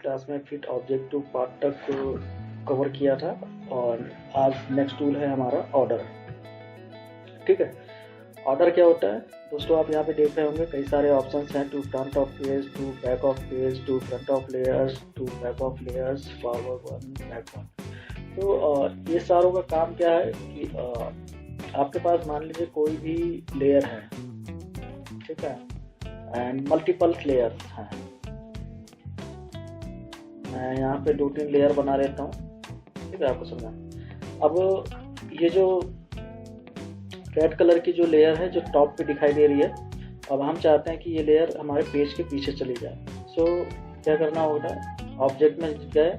Class में fit object two part तक cover किया था और आज नेक्स्ट टूल है हमारा ऑर्डर। ठीक है, ऑर्डर क्या होता है दोस्तों, आप यहाँ पे देख रहे होंगे कई सारे ऑप्शंस हैं, to front of page, to back of page, to front of layers, to back of layers, forward one, back one. तो ये सारों का काम क्या है कि आपके पास मान लीजिए कोई भी लेयर है, ठीक है, एंड मल्टीपल लेयर्स हैं। मैं यहाँ पे 2-3 लेयर बना लेता हूँ, ठीक है, आपको समझा। अब ये जो रेड कलर की जो लेयर है जो टॉप पे दिखाई दे रही है, अब हम चाहते हैं कि ये लेयर हमारे पेज के पीछे चली जाए। सो क्या करना होगा, ऑब्जेक्ट में गए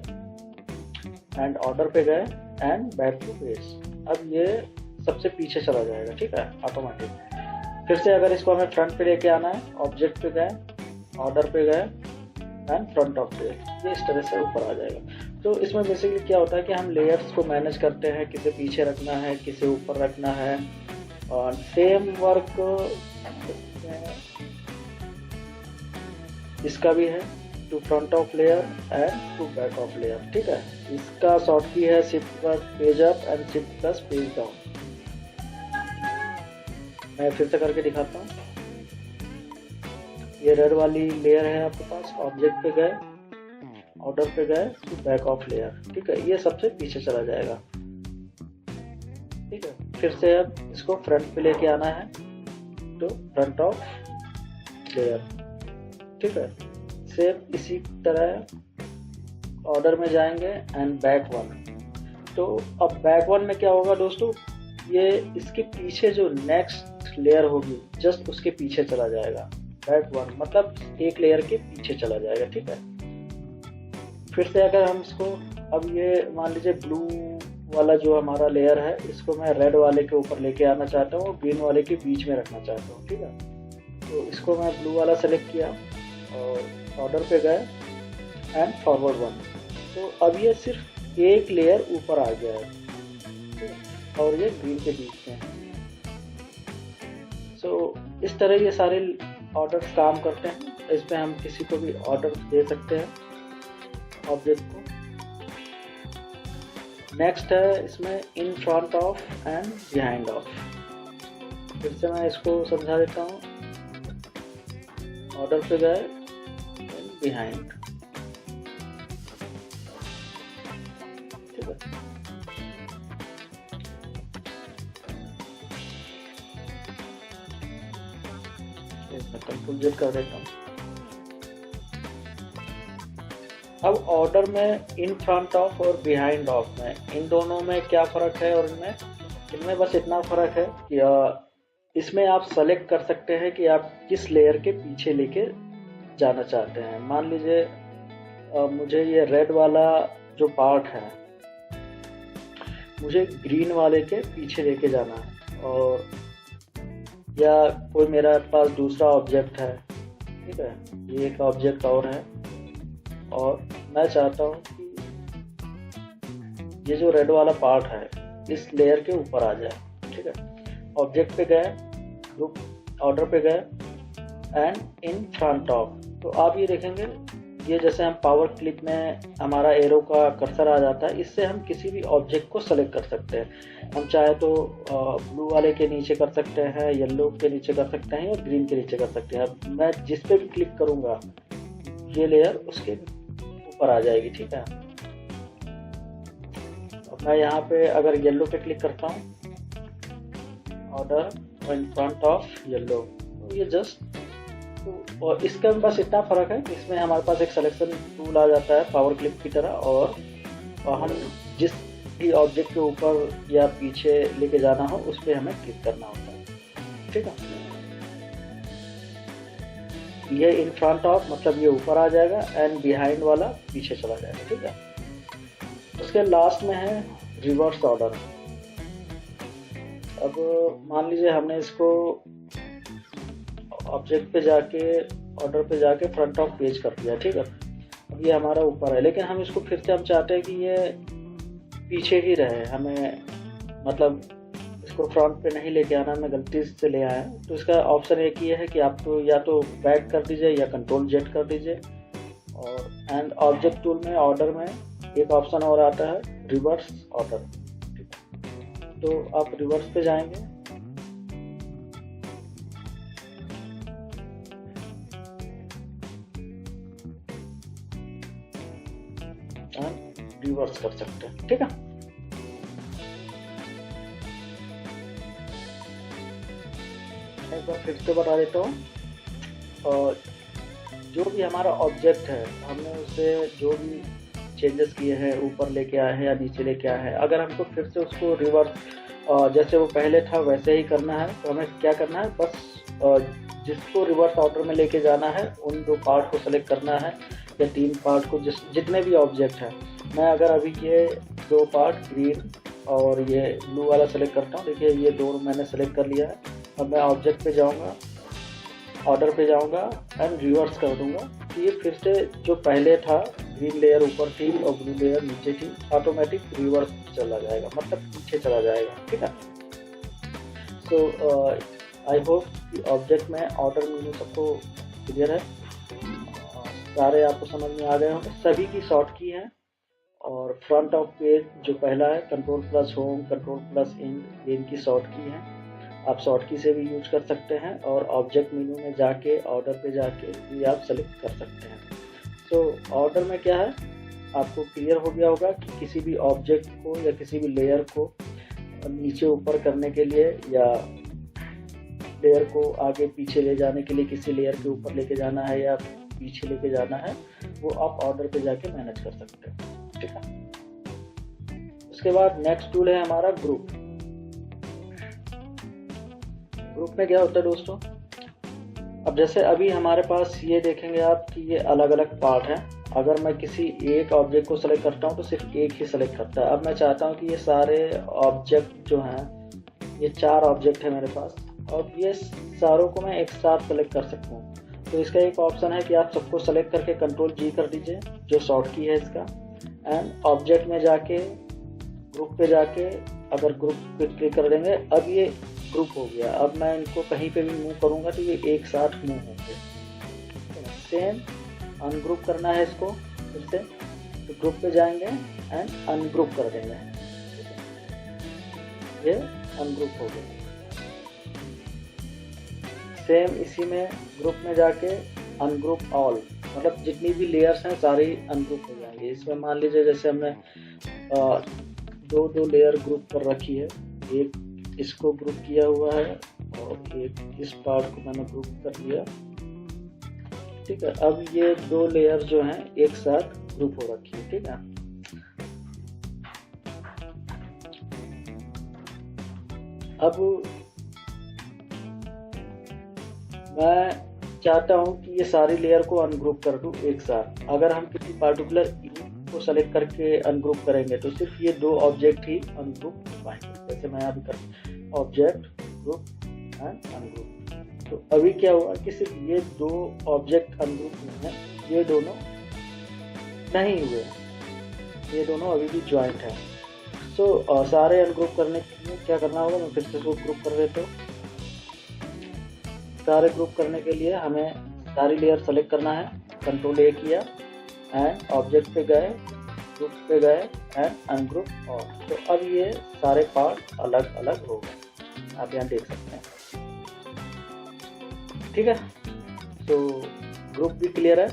एंड ऑर्डर पे गए एंड बैक टू पेज। अब ये सबसे पीछे चला जाएगा, ठीक है, ऑटोमेटिक। फिर से अगर इसको हमें फ्रंट पे लेके आना है, ऑब्जेक्ट पे गए, ऑर्डर पे गए एंड फ्रंट ऑफ पेज, ये इस तरह से ऊपर आ जाएगा। तो इसमें बेसिकली क्या होता है कि हम लेयर्स को मैनेज करते हैं, किसे पीछे रखना है, किसे ऊपर रखना है, और सेम वर्क इसका भी है, to front of layer and to back of layer. ठीक है, इसका शॉर्ट की है shift plus page up and shift plus page down. मैं फिर से करके दिखाता हूँ। ये रेड वाली लेयर है आपके पास, ऑब्जेक्ट पे गए, ऑर्डर पे गए टू बैक ऑफ लेयर, ठीक है, ये सबसे पीछे चला जाएगा। ठीक है, फिर से अब इसको फ्रंट पे लेके आना है तो फ्रंट ऑफ लेयर, ठीक है, सेम इसी तरह ऑर्डर में जाएंगे एंड बैक वन। तो अब बैक वन में क्या होगा दोस्तों, ये इसके पीछे जो नेक्स्ट लेयर होगी जस्ट उसके पीछे चला जाएगा। बैक वन मतलब एक लेयर के पीछे चला जाएगा, ठीक है। फिर से अगर हम इसको, अब ये मान लीजिए ब्लू वाला जो हमारा लेयर है, इसको मैं रेड वाले के ऊपर लेके आना चाहता हूँ, ग्रीन वाले के बीच में रखना चाहता हूँ, ठीक है। तो इसको मैं ब्लू वाला सेलेक्ट किया और ऑर्डर पे गए एंड फॉरवर्ड वन। तो अब ये सिर्फ एक लेयर ऊपर आ गया है, और ये ग्रीन के बीच में है। सो इस तरह ये सारे ऑर्डर्स काम करते हैं। इसमें हम किसी को भी ऑर्डर दे सकते हैं ऑब्जेक्ट को। नेक्स्ट है इसमें in front of and behind of. फिर से मैं इसको समझा देता हूँ। ऑर्डर पे गए एंड बिहाइंड, ठीक है। मैं कंट्रोल जेड कर देता हूँ। अब ऑर्डर में इन फ्रंट ऑफ और बिहाइंड ऑफ में, इन दोनों में क्या फ़र्क है, और इनमें बस इतना फ़र्क है कि इसमें आप सेलेक्ट कर सकते हैं कि आप किस लेयर के पीछे लेके जाना चाहते हैं। मान लीजिए मुझे ये रेड वाला जो पार्ट है मुझे ग्रीन वाले के पीछे लेके जाना है, और या कोई मेरा पास दूसरा ऑब्जेक्ट है, ठीक है, ये एक ऑब्जेक्ट और है, और मैं चाहता हूँ कि ये जो रेड वाला पार्ट है इस लेयर के ऊपर आ जाए, ठीक है। ऑब्जेक्ट पे गए, ग्रुप ऑर्डर पे गए एंड इन फ्रंट ऑफ। तो आप ये देखेंगे, ये जैसे हम पावर क्लिक में हमारा एरो का कर्सर आ जाता है, इससे हम किसी भी ऑब्जेक्ट को सेलेक्ट कर सकते हैं। हम चाहे तो ब्लू वाले के नीचे कर सकते हैं, येलो के नीचे कर सकते हैं, और ग्रीन के नीचे कर सकते हैं। अब मैं जिस पे भी क्लिक करूँगा ये लेयर उसके ऊपर आ जाएगी, ठीक है। अब मैं यहाँ पे अगर येलो पे क्लिक करता हूँ, order in front of yellow, तो ये जस्ट, और इसका बस इतना फर्क है कि इसमें हमारे पास एक सिलेक्शन टूल आ जाता है पावर क्लिक की तरह, और हम जिस भी ऑब्जेक्ट के ऊपर या पीछे लेके जाना हो उस पर हमें क्लिक करना होता है, ठीक है। ये इन फ्रंट ऑफ मतलब ये ऊपर आ जाएगा, एंड बिहाइंड वाला पीछे चला जाएगा, ठीक है। उसके लास्ट में है रिवर्स ऑर्डर। अब मान लीजिए हमने इसको ऑब्जेक्ट पे जाके, ऑर्डर पे जाके फ्रंट ऑफ पेज कर दिया, ठीक है। अब ये हमारा ऊपर है, लेकिन हम इसको फिर से हम चाहते हैं कि ये पीछे ही रहे, हमें मतलब इसको फ्रंट पे नहीं लेके आना, मैं गलती से ले आया। तो इसका ऑप्शन एक ही है कि आप तो या तो बैक कर दीजिए या कंट्रोल जेड कर दीजिए, और एंड ऑब्जेक्ट टूल में ऑर्डर में एक ऑप्शन और आता है रिवर्स ऑर्डर। तो आप रिवर्स पे जाएंगे, रिवर्स कर सकते हैं। ठीक है, एक बार फिर से बता देता हूँ। और जो भी हमारा ऑब्जेक्ट है हमने उसे जो भी चेंजेस किए हैं, ऊपर लेके आए हैं या नीचे लेके आए हैं, अगर हमको फिर से उसको रिवर्स जैसे वो पहले था वैसे ही करना है तो हमें क्या करना है, बस जिसको रिवर्स ऑर्डर में लेके जाना है उन 2 पार्ट को सेलेक्ट करना है या 3 पार्ट को, जितने भी ऑब्जेक्ट हैं। मैं अगर अभी ये 2 पार्ट ग्रीन और ये ब्लू वाला सेलेक्ट करता हूँ, देखिए ये दोनों मैंने सेलेक्ट कर लिया है। अब मैं ऑब्जेक्ट पे जाऊँगा, ऑर्डर पे जाऊँगा एंड रिवर्स कर दूँगा। तो ये फिर से जो पहले था ग्रीन लेयर ऊपर थी और ब्लू लेयर नीचे थी, ऑटोमेटिक रिवर्स चला जाएगा, मतलब पीछे चला जाएगा। ठीक है, सो आई होप कि ऑब्जेक्ट में ऑर्डर मेनू सबको क्लियर है, सारे आपको समझ में आ गए होंगे। सभी की शॉर्ट की है और फ्रंट ऑफ पेज जो पहला है control plus home, control plus in, ये इनकी शॉर्ट की है। आप शॉर्ट की से भी यूज कर सकते हैं और ऑब्जेक्ट मेनू में जाके ऑर्डर पे जाके भी आप सेलेक्ट कर सकते हैं। सो ऑर्डर में क्या है, आपको क्लियर हो गया होगा कि किसी भी ऑब्जेक्ट को या किसी भी लेयर को नीचे ऊपर करने के लिए या लेयर को आगे पीछे ले जाने के लिए, किसी लेयर के ऊपर लेके जाना है या पीछे लेके जाना है, वो आप ऑर्डर पे जाके मैनेज कर सकते हैं। ठीक है, उसके बाद नेक्स्ट टूल है हमारा ग्रुप। ग्रुप में क्या होता है दोस्तों, अब जैसे अभी हमारे पास ये देखेंगे आप कि ये अलग अलग पार्ट हैं। अगर मैं किसी एक ऑब्जेक्ट को सेलेक्ट करता हूँ तो सिर्फ एक ही सेलेक्ट करता है। अब मैं चाहता हूँ कि ये सारे ऑब्जेक्ट जो हैं, ये 4 ऑब्जेक्ट है मेरे पास और ये सारों को मैं एक साथ सेलेक्ट कर सकता हूँ। तो इसका एक ऑप्शन है कि आप सबको सेलेक्ट करके कंट्रोल जी कर दीजिए, जो शॉर्ट की है इसका, एंड ऑब्जेक्ट में जाके ग्रुप पे जाके अगर ग्रुप पे क्लिक कर देंगे, अब ये ग्रुप हो गया। अब मैं इनको कहीं पे भी मूव करूंगा तो ये एक साथ मूव होंगे। सेम अनग्रुप करना है इसको फिर से, तो ग्रुप पे जाएंगे एंड अनग्रुप कर देंगे, ये अनग्रुप हो गया। सेम इसी में ग्रुप में जाके अनग्रुप ऑल, मतलब जितनी भी लेयर्स हैं सारी अनग्रुप हो जाएंगे। इसमें मान लीजिए जैसे हमने 2 लेयर ग्रुप कर रखी है, एक इसको ग्रुप किया हुआ है और एक इस पार्ट को मैंने ग्रुप कर दिया। ठीक है, अब ये 2 लेयर जो हैं एक साथ ग्रुप हो रखी है। ठीक है, अब मैं चाहता हूं कि ये सारी लेयर को अनग्रुप कर दूं एक साथ। अगर हम किसी पार्टिकुलर इमेज को सेलेक्ट करके अनग्रुप करेंगे तो सिर्फ ये 2 ऑब्जेक्ट ही अनग्रुप पाएंगे। जैसे मैं अभी कर ऑब्जेक्ट ग्रुप एंड अनग्रुप, तो अभी क्या हुआ कि सिर्फ ये 2 ऑब्जेक्ट अनग्रुप हुए हैं, ये दोनों नहीं हुए, ये दोनों अभी भी ज्वाइंट है। सो सारे अनग्रुप करने के लिए क्या करना होगा, मैं फिर से इसको ग्रुप कर देता हूँ। सारे ग्रुप करने के लिए हमें सारी लेयर सेलेक्ट करना है, कंट्रोल A किया एंड ऑब्जेक्ट पे गए, ग्रुप पे गए एंड अनग्रुप ऑल। तो अब ये सारे पार्ट अलग अलग हो गए, आप यहाँ देख सकते हैं। ठीक है, तो ग्रुप भी क्लियर है।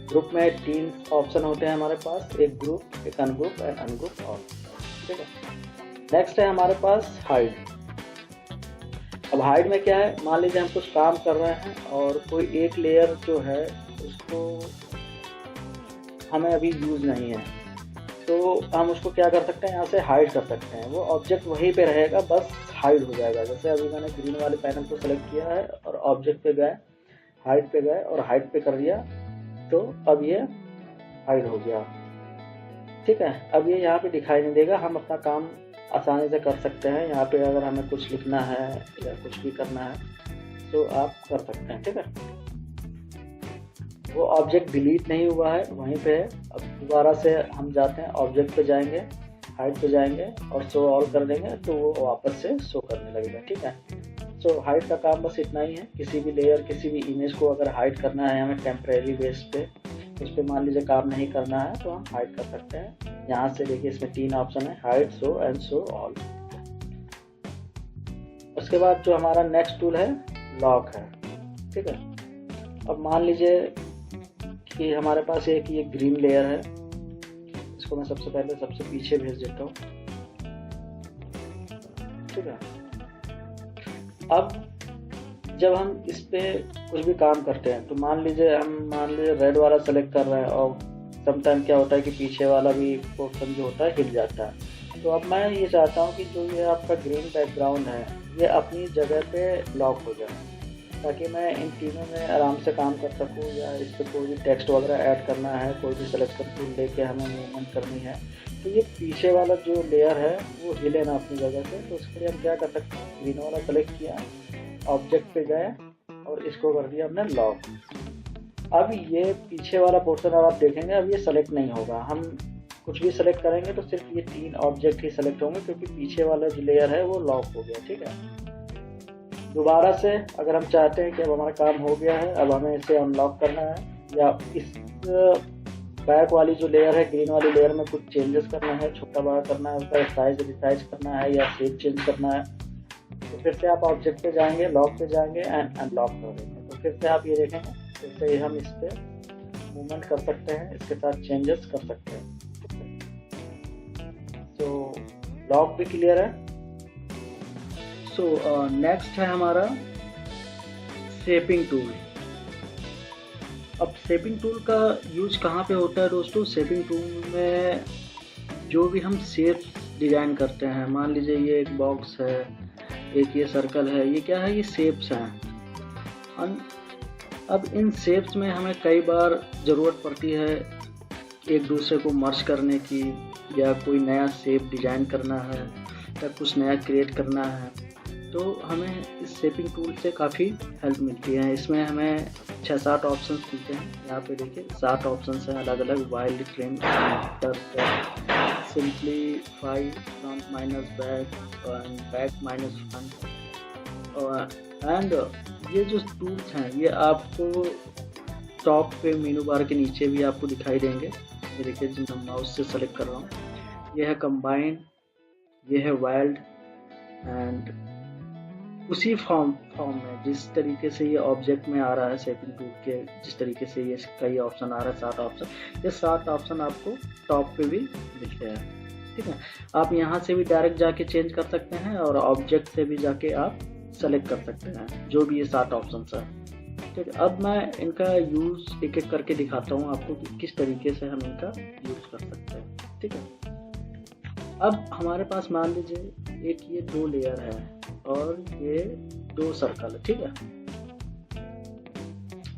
ग्रुप में 3 ऑप्शन होते हैं हमारे पास, एक ग्रुप, एक अनग्रुप एंड अनग्रुप ऑल। ठीक है, नेक्स्ट है हमारे पास हाइड। अब हाइड में क्या है, मान लीजिए हम कुछ काम कर रहे हैं और कोई एक लेयर जो है उसको हमें अभी यूज नहीं है, तो हम उसको क्या कर सकते हैं, यहाँ से हाइड कर सकते हैं। वो ऑब्जेक्ट वहीं पे रहेगा, बस हाइड हो जाएगा। जैसे अभी मैंने ग्रीन वाले पैनल को सेलेक्ट किया है और ऑब्जेक्ट पे गए, हाइड पे गए और हाइड पे कर दिया, तो अब ये हाइड हो गया। ठीक है, अब ये यहाँ पे दिखाई नहीं देगा, हम अपना काम आसानी से कर सकते हैं। यहाँ पे अगर हमें कुछ लिखना है या कुछ भी करना है तो आप कर सकते हैं। ठीक है, वो ऑब्जेक्ट डिलीट नहीं हुआ है, वहीं पे है। अब दोबारा से हम जाते हैं, ऑब्जेक्ट पे जाएंगे, हाइड पे जाएंगे और शो ऑल कर देंगे तो वो वापस से शो करने लगेगा। ठीक है, सो हाइड का काम बस इतना ही है। किसी भी लेयर, किसी भी इमेज को अगर हाइड करना है हमें टेम्परेरी बेस पे उस पर मान लीजिए काम नहीं करना है तो हम हाइड कर सकते हैं। यहाँ से देखिए इसमें 3 ऑप्शन है, hide, show and show all. उसके बाद जो हमारा नेक्स्ट टूल है लॉक है, ठीक है। अब मान लीजिए कि हमारे पास एक ये ग्रीन लेयर है, इसको मैं सबसे पहले सबसे पीछे भेज देता हूँ, ठीक है। अब जब हम इस पे कुछ भी काम करते हैं तो मान लीजिए रेड वाला सेलेक्ट कर रहे हैं और समटाइम क्या होता है कि पीछे वाला भी पोर्शन जो होता है हिल जाता है। तो अब मैं ये चाहता हूँ कि जो ये आपका ग्रीन बैकग्राउंड है ये अपनी जगह पे लॉक हो जाए, ताकि मैं इन तीनों में आराम से काम कर सकूँ, या इस पर कोई भी टेक्स्ट वगैरह ऐड करना है, कोई भी सिलेक्शन टूल लेके हमें मूवमेंट करनी है, तो ये पीछे वाला जो लेयर है वो हिले ना अपनी जगह से। तो उसके लिए हम क्या कर सकते हैं, ग्रीन वाला सेलेक्ट किया, ऑब्जेक्ट पे गए और इसको कर दिया हमने लॉक। अब ये पीछे वाला पोर्शन अब आप देखेंगे अब ये सेलेक्ट नहीं होगा। हम कुछ भी सेलेक्ट करेंगे तो सिर्फ ये 3 ऑब्जेक्ट ही सेलेक्ट होंगे, क्योंकि पीछे वाला जो लेयर है वो लॉक हो गया, ठीक है। दोबारा से अगर हम चाहते हैं कि अब हमारा काम हो गया है, अब हमें इसे अनलॉक करना है, या इस बैक वाली जो लेयर है ग्रीन वाली लेयर में कुछ चेंजेस करना है, छोटा बड़ा करना है, उसका साइज रिसाइज करना है या शेप चेंज करना है, तो फिर से आप ऑब्जेक्ट पे जाएंगे, लॉक पे जाएंगे एंड अनलॉक कर देंगे। तो फिर से आप ये देखेंगे, फिर से हम इस पे मूवमेंट कर सकते हैं, इसके साथ चेंजेस कर सकते हैं। तो लॉक भी क्लियर है। सो नेक्स्ट है हमारा शेपिंग टूल। अब शेपिंग टूल का यूज कहाँ पे होता है दोस्तों? शेपिंग टूल में जो भी हम शेप्स डिजाइन करते हैं, मान लीजिए ये एक बॉक्स है, एक ये सर्कल है, ये क्या है, ये शेप्स हैं। अब इन शेप्स में हमें कई बार ज़रूरत पड़ती है एक दूसरे को मर्ज करने की, या कोई नया शेप डिजाइन करना है या कुछ नया क्रिएट करना है, तो हमें इस शेपिंग टूल से काफ़ी हेल्प मिलती है। इसमें हमें 6-7 ऑप्शंस मिलते हैं। यहाँ पे देखिए 7 ऑप्शंस हैं अलग अलग, wild, trim, simplify, front minus back, back minus front. And ये जो टूल्स हैं ये आपको टॉप पे मेनू बार के नीचे भी आपको दिखाई देंगे। ये देखिए जिन मैं माउस से सेलेक्ट कर रहा हूँ, ये है कंबाइन, ये है वाइल्ड, एंड उसी फॉर्म में जिस तरीके से ये ऑब्जेक्ट में आ रहा है शेपिंग टूल के, जिस तरीके से ये कई ऑप्शन आ रहा है, 7 ऑप्शन, ये 7 ऑप्शन आपको टॉप पे भी मिलते हैं, ठीक है। आप यहाँ से भी डायरेक्ट जाके चेंज कर सकते हैं और ऑब्जेक्ट से भी जाके आप सेलेक्ट कर सकते हैं, जो भी ये 7 ऑप्शन है, ठीक है। अब मैं इनका यूज़ एक एक करके दिखाता हूँ आपको कि किस तरीके से हम इनका यूज़ कर सकते हैं, ठीक है। अब हमारे पास मान लीजिए एक ये 2 लेयर है और ये 2 सर्कल है, ठीक है।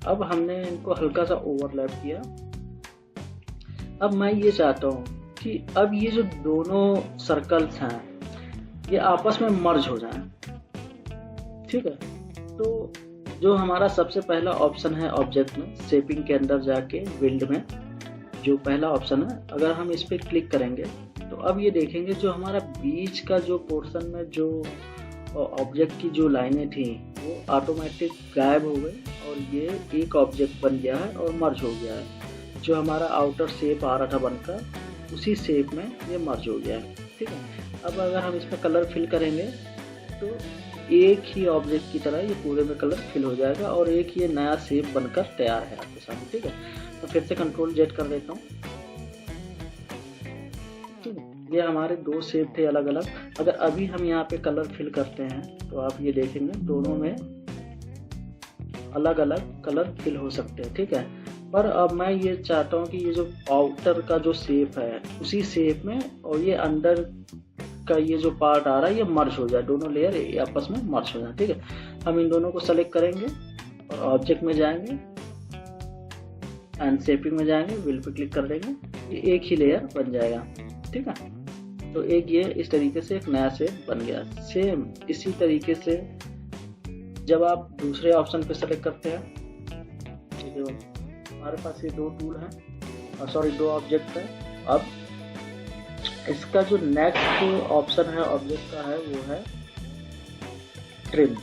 अब हमने इनको हल्का सा ओवरलैप किया। अब मैं ये चाहता हूँ कि अब ये जो दोनों सर्कल्स हैं ये आपस में मर्ज हो जाएं, ठीक है। तो जो हमारा सबसे पहला ऑप्शन है ऑब्जेक्ट में, शेपिंग के अंदर जाके बिल्ड में जो पहला ऑप्शन है, अगर हम इस पर क्लिक करेंगे तो अब ये देखेंगे जो हमारा बीच का जो पोर्शन में जो ऑब्जेक्ट की जो लाइनें थी वो ऑटोमेटिक गायब हो गई और ये एक ऑब्जेक्ट बन गया है और मर्ज हो गया है। जो हमारा आउटर शेप आ रहा था बनकर, उसी शेप में ये मर्ज हो गया है, ठीक है। अब अगर हम इसमें कलर फिल करेंगे तो एक ही ऑब्जेक्ट की तरह ये पूरे में कलर फिल हो जाएगा और एक ये नया शेप बनकर तैयार है आपके सामने, ठीक है। तो फिर से Ctrl Z कर देता हूँ, ये हमारे 2 शेप थे अलग अलग। अगर अभी हम यहाँ पे कलर फिल करते हैं तो आप ये देखेंगे दोनों में अलग अलग कलर फिल हो सकते हैं, ठीक है। पर अब मैं ये चाहता हूँ कि ये जो आउटर का जो शेप है उसी शेप में और ये अंदर का ये जो पार्ट आ रहा है ये मर्ज हो जाए, दोनों लेयर आपस में मर्ज हो जाए, ठीक है। हम इन दोनों को सेलेक्ट करेंगे और ऑब्जेक्ट में जाएंगे एंड शेपिंग में जाएंगे, व्हील पे क्लिक कर देंगे, ये एक ही लेयर बन जाएगा, ठीक है। तो एक ये इस तरीके से एक नया शेप बन गया। सेम इसी तरीके से जब आप दूसरे ऑप्शन पे सेलेक्ट करते हैं, जो हमारे पास ये 2 टूल हैं, सॉरी 2 ऑब्जेक्ट है। अब इसका जो नेक्स्ट ऑप्शन है ऑब्जेक्ट का है वो है ट्रिम।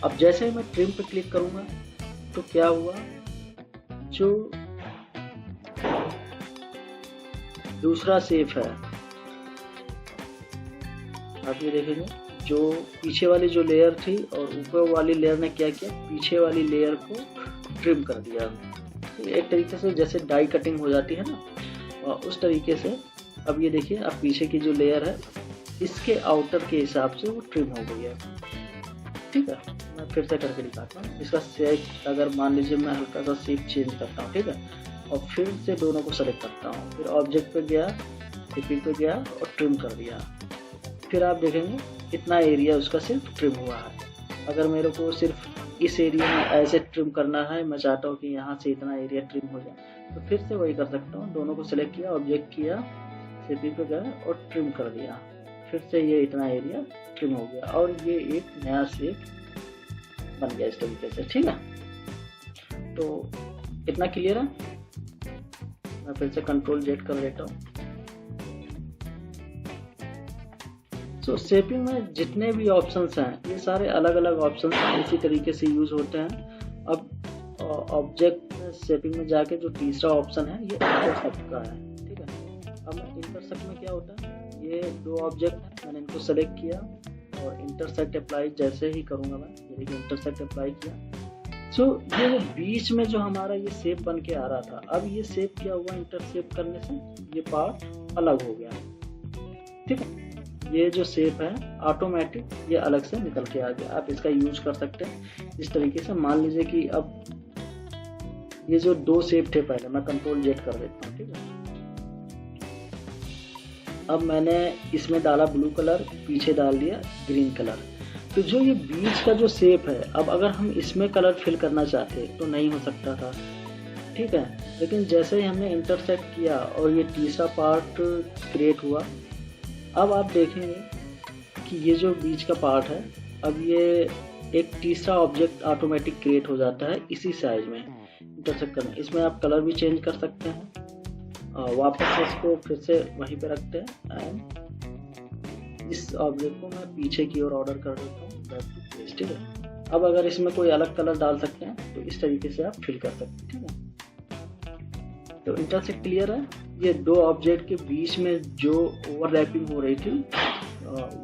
अब जैसे ही मैं ट्रिम पे क्लिक करूंगा तो क्या हुआ, जो दूसरा शेप है, आप ये देखेंगे जो पीछे वाली जो लेयर थी और ऊपर वाली लेयर ने क्या किया, पीछे वाली लेयर को ट्रिम कर दिया। तो एक तरीके से जैसे डाई कटिंग हो जाती है ना, और उस तरीके से अब ये देखिए, अब पीछे की जो लेयर है इसके आउटर के हिसाब से वो ट्रिम हो गई है। ठीक है, मैं फिर से करके दिखाता हूँ। इसका शेप अगर मान लीजिए मैं हल्का सा शेप चेंज करता हूँ, ठीक है, और फिर से दोनों को सेलेक्ट करता हूँ, फिर ऑब्जेक्ट पे गया, टिपिंग पे गया और ट्रिम कर दिया। फिर आप देखेंगे इतना एरिया उसका सिर्फ ट्रिम हुआ है। अगर मेरे को सिर्फ इस एरिया में ऐसे ट्रिम करना है, मैं चाहता हूँ कि यहाँ से इतना एरिया ट्रिम हो जाए, तो फिर से वही कर सकता हूँ। दोनों को सिलेक्ट किया, ऑब्जेक्ट किया, शेपिंग पे गया और ट्रिम कर दिया। फिर से ये इतना एरिया ट्रिम हो गया और ये एक नया शेप बन गया इस तरीके से। ठीक है, तो इतना क्लियर है। मैं फिर से कंट्रोल जेड कर लेता हूँ। तो शेपिंग में जितने भी ऑप्शंस हैं ये सारे अलग अलग ऑप्शंस हैं, इसी तरीके से यूज होते हैं। अब ऑब्जेक्ट में शेपिंग में जाके जो तीसरा ऑप्शन है ये इंटरसेक्ट का है। ठीक है, अब इंटरसेक्ट में क्या होता है, ये दो ऑब्जेक्ट मैंने इनको सेलेक्ट किया और इंटरसेक्ट अप्लाई जैसे ही करूंगा मैं, ये देखिए इंटरसेक्ट अप्लाई किया। सो ये जो बीच में जो हमारा ये शेप बन के आ रहा था, अब ये शेप क्या हुआ, इंटरसेक्ट करने से ये पार्ट अलग हो गया। ठीक है, ये जो शेप है ऑटोमेटिक ये अलग से निकल के आ गया। आप इसका यूज कर सकते हैं इस तरीके से। मान लीजिए कि अब ये जो दो शेप थे पहले, मैं कंट्रोल जेड कर देता हूँ। ठीक है, अब मैंने इसमें डाला ब्लू कलर, पीछे डाल दिया ग्रीन कलर। तो जो ये बीच का जो शेप है, अब अगर हम इसमें कलर फिल करना चाहते तो नहीं हो सकता था। ठीक है, लेकिन जैसे ही हमने इंटरसेक्ट किया और ये तीसरा पार्ट क्रिएट हुआ, अब आप देखेंगे कि ये जो बीच का पार्ट है, अब ये एक तीसरा ऑब्जेक्ट ऑटोमेटिक क्रिएट हो जाता है इसी साइज में इंटरसेक्ट करना। इसमें आप कलर भी चेंज कर सकते हैं। वापस इसको फिर से वहीं पे रखते हैं एंड इस ऑब्जेक्ट को मैं पीछे की ओर ऑर्डर कर देता हूँ, बैक टू प्लेस। ठीक है, अब अगर इसमें कोई अलग कलर डाल सकते हैं तो इस तरीके से आप फिल कर सकते हैं। ठीक है, तो इंटरसेक्ट क्लियर है। ये दो ऑब्जेक्ट के बीच में जो ओवरलैपिंग हो रही थी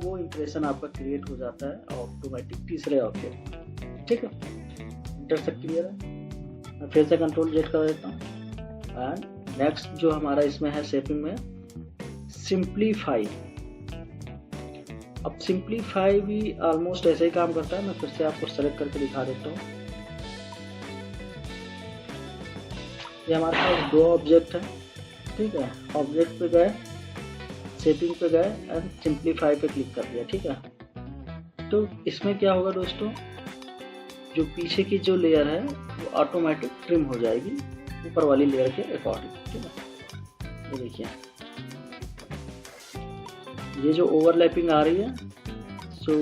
वो इंप्रेशन आपका क्रिएट हो जाता है ऑटोमेटिक तीसरे ऑब्जेक्ट। ठीक है, इंटरसेक्ट क्लियर है। मैं फिर से कंट्रोल जेड कर देता हूँ एंड नेक्स्ट जो हमारा इसमें है शेपिंग में सिंप्लीफाई। अब सिंप्लीफाई भी ऑलमोस्ट ऐसे ही काम करता है। मैं फिर से आपको सेलेक्ट करके दिखा देता हूँ। ये हमारे पास दो ऑब्जेक्ट है। ठीक है, ऑब्जेक्ट पे गए, शेपिंग पे गए एंड सिंप्लीफाई पे क्लिक कर दिया। ठीक है, तो इसमें क्या होगा दोस्तों, जो पीछे की जो लेयर है वो ऑटोमेटिक ट्रिम हो जाएगी ऊपर वाली लेयर के अकॉर्डिंग। ठीक है, ये देखिए ये जो ओवरलैपिंग आ रही है, सो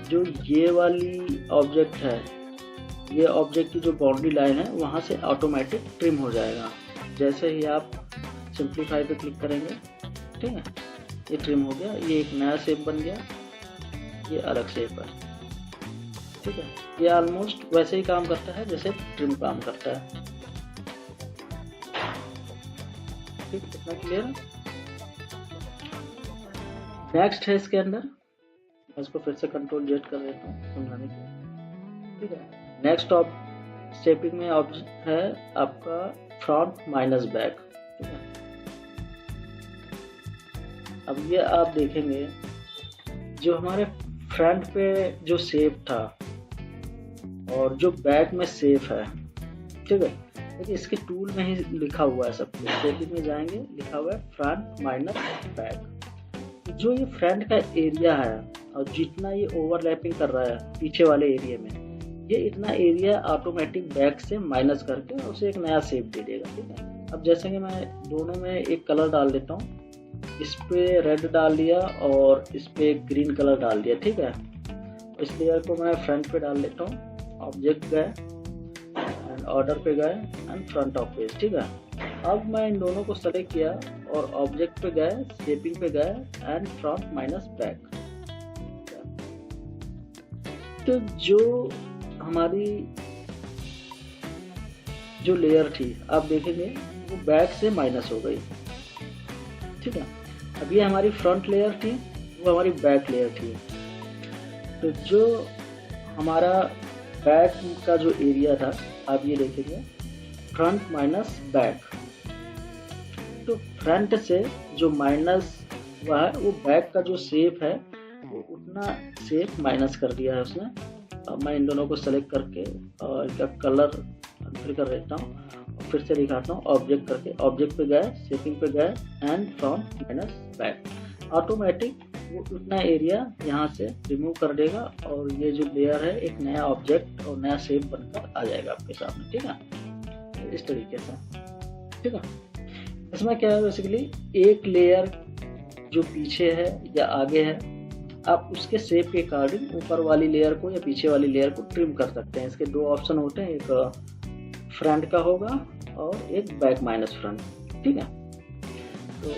जो ये वाली ऑब्जेक्ट है, ये ऑब्जेक्ट की जो बाउंड्री लाइन है वहाँ से ऑटोमेटिक ट्रिम हो जाएगा जैसे ही आप सिंप्लीफाई पे क्लिक करेंगे। ठीक है, ये ट्रिम हो गया, ये एक नया शेप बन गया, ये अलग शेप है। ठीक है, ये ऑलमोस्ट वैसे ही काम करता है जैसे ट्रिम काम करता है। ठीक, इतना क्लियर है। नेक्स्ट है इसके अंदर, मैं इसको फिर से कंट्रोल जेड कर देता हूँ समझाने के लिए। ठीक है, नेक्स्ट ऑफ शेपिंग में ऑब्जेक्ट है आपका फ्रंट माइनस बैक। ठीक है, अब ये आप देखेंगे जो हमारे फ्रंट पे जो शेप था और जो बैक में शेप है। ठीक है, देखिए इसके टूल में ही लिखा हुआ है सब कुछ। शेपिंग में जाएंगे, लिखा हुआ है फ्रंट माइनस बैक। जो ये फ्रंट का एरिया है और जितना ये ओवरलैपिंग कर रहा है पीछे वाले एरिया में, ये इतना एरिया ऑटोमेटिक बैक से माइनस करके उसे एक नया शेप दे देगा। ठीक है, अब जैसे कि मैं दोनों में एक कलर डाल देता हूँ, इस पे रेड डाल दिया और इस पे ग्रीन कलर डाल दिया। ठीक है, इस लेयर को मैं फ्रंट पे डाल लेता हूँ। ऑब्जेक्ट गए एंड ऑर्डर पे गए एंड फ्रंट ऑफ पेज। ठीक है, अब मैं इन दोनों को सेलेक्ट किया और ऑब्जेक्ट पे गए, शेपिंग पे गए एंड फ्रंट माइनस बैक। तो जो हमारी जो लेयर थी आप देखेंगे वो बैक से माइनस हो गई। ठीक है। अब ये हमारी फ्रंट लेयर थी, वो हमारी बैक लेयर थी। तो जो हमारा बैक का जो एरिया था, आप ये देखेंगे फ्रंट माइनस बैक, तो फ्रंट से जो माइनस हुआ है वो बैक का जो शेप है वो उतना शेप माइनस कर दिया है उसने। अब मैं इन दोनों को सेलेक्ट करके और इनका कलर फिर कर देता हूँ, फिर से दिखाता हूँ। ऑब्जेक्ट करके ऑब्जेक्ट पे गए, शेपिंग पे गए and front minus back, automatic वो उतना एरिया यहाँ से रिमूव कर देगा और ये जो लेयर है एक नया ऑब्जेक्ट और नया शेप बनकर आ जाएगा आपके सामने, ठीक है, इस तरीके से, ठीक है। इसमें क्या है, बेसिकली एक लेयर जो पीछे है या आगे है, आप उसके शेप के अकॉर्डिंग ऊपर वाली लेयर को या पीछे वाली लेयर को ट्रिम कर सकते हैं। इसके दो ऑप्शन होते हैं, एक फ्रंट का होगा और एक बैक माइनस फ्रंट, ठीक है। तो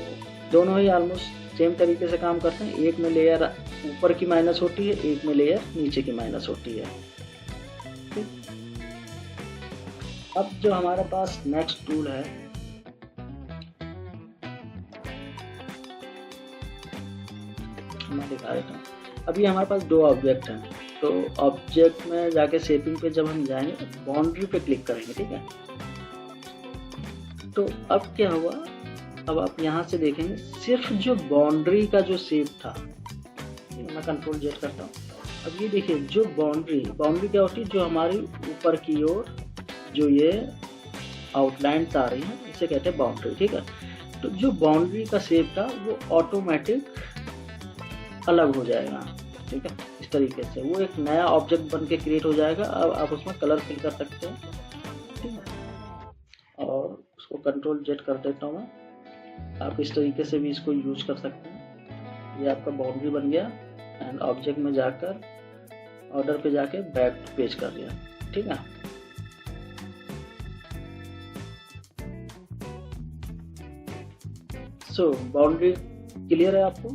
दोनों ही ऑलमोस्ट सेम तरीके से काम करते हैं। एक में लेयर ऊपर की माइनस होती है, एक में लेयर नीचे की माइनस होती है, ठीक। अब जो हमारे पास नेक्स्ट टूल है, मैं दिखा देता हूँ। अभी हमारे पास दो ऑब्जेक्ट हैं, तो ऑब्जेक्ट में जाके शेपिंग पे जब हम जाएंगे बाउंड्री पे क्लिक करेंगे, ठीक है। तो अब क्या हुआ, अब आप यहाँ से देखेंगे सिर्फ जो बाउंड्री का जो शेप था, मैं कंट्रोल जेड करता हूँ। अब ये देखिए जो बाउंड्री क्या होती है, जो हमारी ऊपर की ओर जो ये आउटलाइंस आ रही है इसे कहते हैं बाउंड्री, ठीक है। तो जो बाउंड्री का शेप था वो ऑटोमेटिक अलग हो जाएगा, ठीक है, इस तरीके से वो एक नया ऑब्जेक्ट बन के क्रिएट हो जाएगा। अब आप उसमें कलर फिल कर सकते हैं, ठीक है, और उसको कंट्रोल जेड कर देता हूँ मैं। आप इस तरीके से भी इसको यूज कर सकते हैं। ये आपका बाउंड्री बन गया एंड ऑब्जेक्ट में जाकर ऑर्डर पे जाके बैक पेज कर दिया, ठीक है। सो बाउंड्री क्लियर है आपको,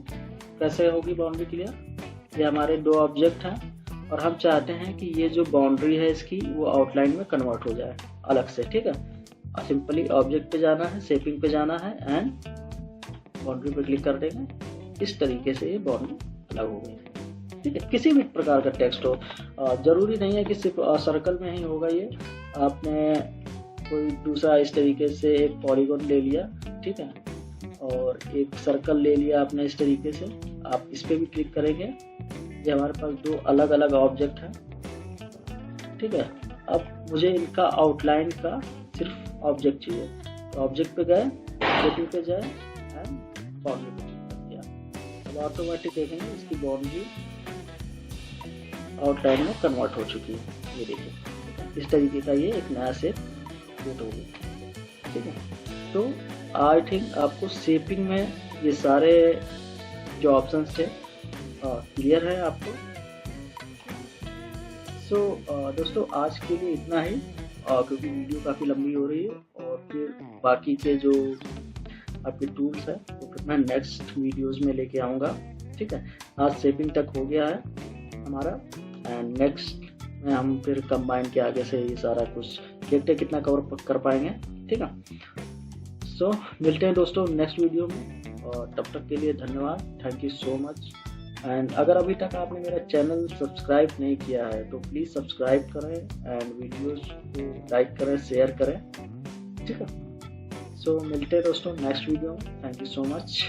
कैसे होगी बाउंड्री क्लियर। ये हमारे दो ऑब्जेक्ट हैं और हम चाहते हैं कि ये जो बाउंड्री है इसकी वो आउटलाइन में कन्वर्ट हो जाए अलग से, ठीक है। सिंपली ऑब्जेक्ट पे जाना है, शेपिंग पे जाना है एंड बाउंड्री पे क्लिक कर देंगे। इस तरीके से ये बाउंड्री अलग हो गई, ठीक है। किसी भी प्रकार का टेक्स्ट हो, जरूरी नहीं है कि सिर्फ सर्कल में ही होगा ये। आपने कोई दूसरा इस तरीके से एक पॉलीगॉन ले लिया, ठीक है, और एक सर्कल ले लिया आपने इस तरीके से, आप इस पे भी क्लिक करेंगे। ये हमारे पास दो अलग अलग ऑब्जेक्ट हैं, ठीक है। अब मुझे इनका आउटलाइन का सिर्फ ऑब्जेक्ट चाहिए, तो ऑब्जेक्ट पे गए, शेपिंग पे जाए एंड बाउंड्री पे क्लिक कर दिया। अब ऑटोमेटिक देखेंगे इसकी बाउंड्री आउटलाइन में कन्वर्ट हो चुकी है। ये देखिए इस तरीके का ये एक नया शेप क्रिएट हो गया, ठीक है। तो आई थिंक आपको शेपिंग में ये सारे जो ऑप्शंस थे क्लियर है आपको। सो दोस्तों आज के लिए इतना ही, क्योंकि वीडियो काफ़ी लंबी हो रही है और फिर बाकी के जो आपके टूल्स हैं वो फिर मैं नेक्स्ट वीडियोस में लेके आऊँगा, ठीक है। आज शेपिंग तक हो गया है हमारा एंड नेक्स्ट में हम फिर कंबाइन के आगे से ये सारा कुछ देखते हैं कितना कवर कर पाएंगे, ठीक है। सो मिलते हैं दोस्तों नेक्स्ट वीडियो में, और तब तक के लिए धन्यवाद, thank you so much. And अगर अभी तक आपने मेरा चैनल सब्सक्राइब नहीं किया है तो प्लीज़ सब्सक्राइब करें एंड वीडियोस को लाइक करें, शेयर करें, ठीक है। सो मिलते हैं दोस्तों नेक्स्ट वीडियो में, थैंक यू सो मच।